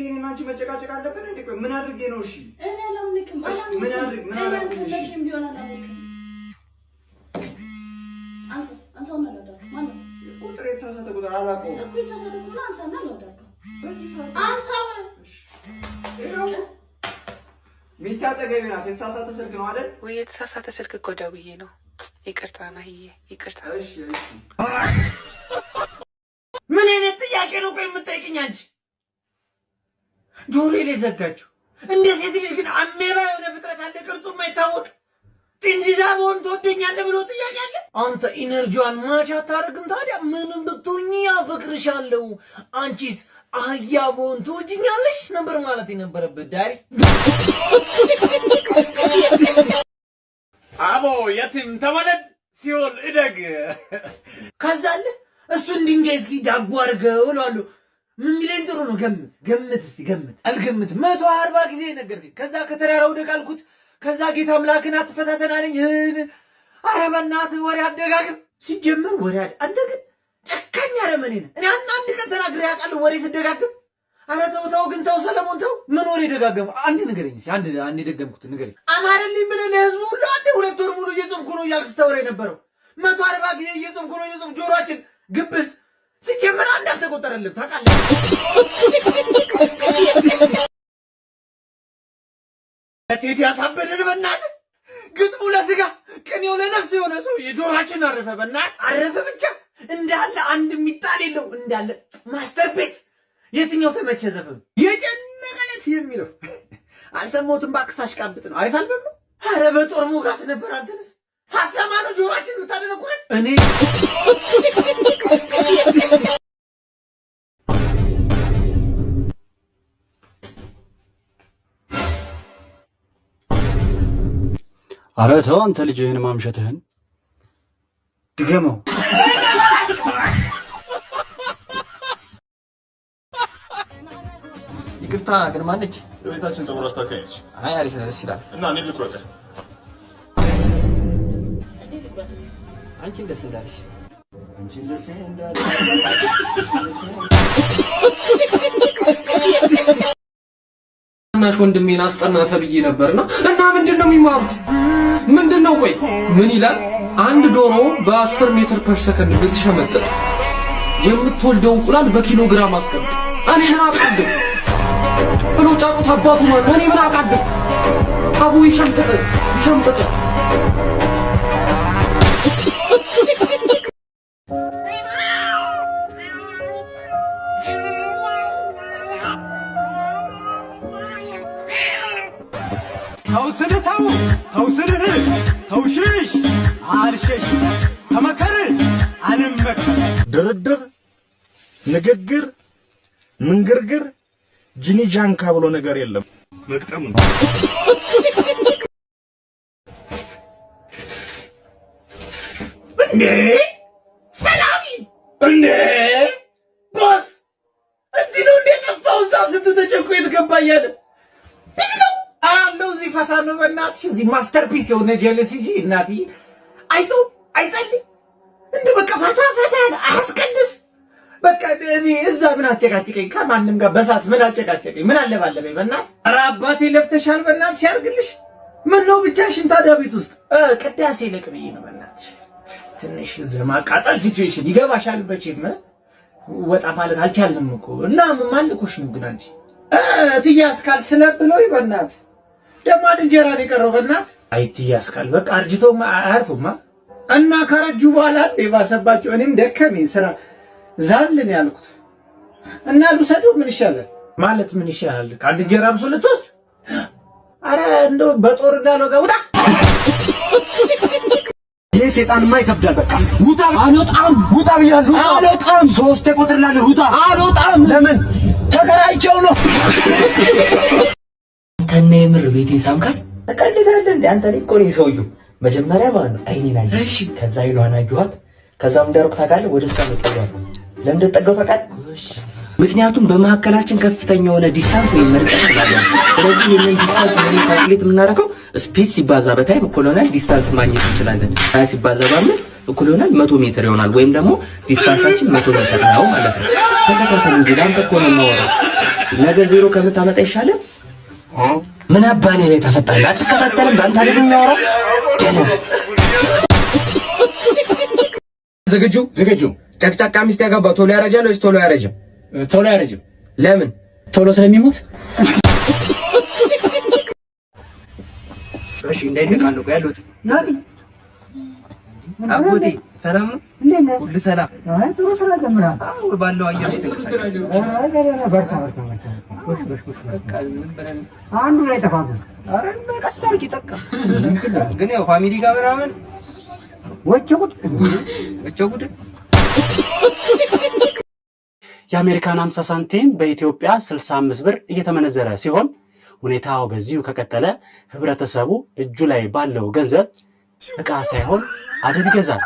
እኔና አንቺ መጨቃጨቅ አለብን እንዴ? ቆይ ምን አድርጌ ነው? እሺ እኔ አላምንክም። ምን አድርጌ ነው? እሺ ቢሆን አላምንክም። አንሳው ማለት ነው ማለት ቁጥር የተሳሳተ ቁጥር አላውቀውም እኮ የተሳሳተ ቁጥር አንሳና ለወዳከው በዚህ ሰዓት አንሳው። ይኸው ሚስት አጠገቤ ናት። የተሳሳተ ስልክ ነው አይደል? ወይ የተሳሳተ ስልክ እኮ ደውዬ ነው። ይቅርታ ናሂዬ ይቅርታ። እሺ ምን አይነት ጥያቄ ነው ቆይ የምትጠይቅኝ አንቺ? ጆሮዬ ላይ ዘጋችሁ። እንደ ሴት ልጅ ግን አሜባ የሆነ ፍጥረት አለ፣ ቅርጹ የማይታወቅ ጥንዚዛ በሆን ትወደኛለህ ብሎ ጥያቄ አለ። አንተ ኢነርጂዋን ማች አታደርግም ታዲያ? ምንም ብትሆኚ አፈቅርሻለሁ፣ አንቺስ አህያ በሆን ትወጂኛለሽ ነበር ማለት የነበረበት ዳሪ። አቦ የትም ተወለድ ሲኦል እደግ። ከዛ አለ እሱን ድንጋይ እስኪ ዳቦ አድርገው እላለሁ። ምን ቢለኝ ጥሩ ነው? ገምት እስቲ ገምት። አልገምትም። 140 ጊዜ ነገርኩኝ። ከዛ ከተራራው ደቅ አልኩት። ከዛ ጌታ አምላክን አትፈታተን አለኝ። ኧረ በእናትህ ወሬ አደጋግም። ሲጀመር ወሬ አንተ ግን ጨካኝ አረመኔ ነህ። እኔ አንድ ቀን ተናግሬ አውቃለሁ ወሬ ስደጋግም? ኧረ ተው ግን ተው ሰለሞን ተው። ምን ወሬ ደጋገሙ? አንድ ንገረኝ እስኪ። አንድ የደገምኩት ንገረኝ። አማረልኝ ብለህ ለህዝቡ ሁሉ አንድ 2 ወር ሙሉ እየጾምኩ ነው እያልክ ስታወራ የነበረው 140 ጊዜ እየጾምኩ ነው እየጾምኩ ጆሮአችን ግብስ ሲጀመር አንድ አልተቆጠረልም ታውቃለህ። ቴዲ አሳበደን በእናትህ። ግጥሙ ለስጋ ቅኔው ለነፍስ የሆነ ሰው የጆሮአችን አረፈ። በእናትህ አረፈ ብቻ እንዳለ አንድ የሚጣል የለው እንዳለ ማስተርፒስ። የትኛው ተመቸ ዘፈኑ? የጨነቀለት የሚለው አልሰማሁትም። እባክህ ሳሽቃብጥ ነው። አሪፍ አልበም ነው። ኧረ በጦር ሞጋት ነበር። አንተንስ ሳትሰማ ነው ጆሮአችን የምታደነቁረን? እኔ ኧረ ተው አንተ ልጅ ይህን ማምሸትህን ድገመው። ይቅርታ ግን ማነች? የቤታችን ፀጉር አስተካካይች። አይ አሪፍ ነው፣ ደስ ይላል። እና እኔ ልቁረጥ? አንቺን ደስ እንዳለሽ እናሽ ወንድሜን አስጠና ተብዬ ነበርና እና ምንድነው የሚማሩት? ምንድነው? ቆይ ምን ይላል? አንድ ዶሮ በ10 ሜትር ፐር ሰከንድ ብትሸመጥጥ የምትወልደው እንቁላል በኪሎ ግራም አስቀምጥ። እኔ ምን አውቃለሁ ብሎ ጫቁት አባቱ ማለት እኔ ምን አውቃለሁ? አቡ ይሸምጥጥ። ተውሽሽ አልሸሽ ተመከር አልመከር ድርድር፣ ንግግር፣ ምንግርግር ጂኒ ጃንካ ብሎ ነገር የለም። መቅጠም ነው። እንዴ ሰላሚ እንዴ ቦስ እዚህ ነው እንዴ? ጠፋው እዛ ስትተጨቁ የተገባያለ ቢስ ነው አራለው እዚህ ፈታ ነው። በእናትሽ እዚህ ማስተርፒስ የሆነ ጀለስ እንጂ እናትዬ አይጾም አይጸልይ እንዴ በቃ ፈታ አያስቀድስ። በቃ እኔ እዛ ምን አጨቃጨቀኝ? ከማንም ጋር በሳት ምን አጨቃጨቀኝ? ምን አለባለበኝ? በእናት ኧረ አባቴ ለፍተሻል። በእናትሽ ያርግልሽ። ምን ነው ብቻሽን ታዲያ ቤት ውስጥ ቅዳሴ ለቅብዬ ነው። በእናትሽ ትንሽ ዘማቃጠል ሲቹዌሽን ይገባሻል። በቼም ወጣ ማለት አልቻልንም እኮ እና ማልኮሽ ነው ግን አንቺ ትያስካል ስለብለው በእናት ደግሞ እንጀራ ነው የቀረው። በእናት አይ ትያስካል በቃ አርጅተው አያርፉማ እና ካረጁ በኋላ የባሰባቸው እኔም ደከመኝ ስራ ዛልን ያልኩት እና ልውሰደው ምን ይሻላል ማለት ምን ይሻላል? ከአንድ እንጀራ ብሶ ልትወስድ? አረ እንደው በጦር እንዳልወጋ ውጣ። ይሄ ሰይጣንማ ይከብዳል። በቃ ውጣ። አልወጣም። ውጣ ብያለሁ። አልወጣም። 3 እቆጥርልሃለሁ። ውጣ። አልወጣም። ለምን? ተከራይቼው ነው። አንተና የምር ቤቴን ሳምካት እቀልዳለሁ እንዴ? አንተ እኮ ነኝ ሰውዬው። መጀመሪያ ማለት ነው አይኔን አየህ። እሺ ከዛ ይሏን አየኋት። ከዛም እንዳርኩ ታውቃለህ፣ ወደ እሷ መጣሁ። ለምን እንደተጠጋው ታውቃለህ? ምክንያቱም በመካከላችን ከፍተኛ የሆነ ዲስታንስ ወይ መርቀት ስላለ፣ ስለዚህ ይሄንን ዲስታንስ ምን ካልኩሌት የምናደርገው ስፔስ ሲባዛ በታይም እኩል ይሆናል ዲስታንስ ማግኘት እንችላለን። 20 ሲባዛ በ5 እኩል ይሆናል 100 ሜትር ይሆናል። ወይም ደግሞ ዲስታንሳችን 100 ሜትር ነው ማለት ነው። ተከታተል እንጂ ላንተ እኮ ነው የማወራው። ነገር ዜሮ ከምታመጣ ይሻላል። ምን አባኔ ላይ ተፈጣለ አትከታተልም። አንተ አይደል የሚያወራው ደነፍ ዝግጁ ጨቅጫቃ ሚስት ያገባው ቶሎ ያረጃል ወይስ ቶሎ ያረጅም? ቶሎ ያረጅም። ለምን? ቶሎ ስለሚሞት። እሺ እንዳይደቃለቁ ያሉት ናቲ አጎቴ ሰላም ነው? እንዴት ነህ? ሁሉ ሰላም? አይ ጥሩ ስራ ጀምራል። አዎ ባለው አየር ላይ ተንቀሳቀስ። በርታ። አንዱ ላይ ተፋሉ። አረ ቀስ አድርጊ ጠቃ ግን ያው ፋሚሊ ጋር ምናምን ወጭቁት የአሜሪካን 50 ሳንቲም በኢትዮጵያ 65 ብር እየተመነዘረ ሲሆን ሁኔታው በዚሁ ከቀጠለ ህብረተሰቡ እጁ ላይ ባለው ገንዘብ ዕቃ ሳይሆን አደብ ይገዛል።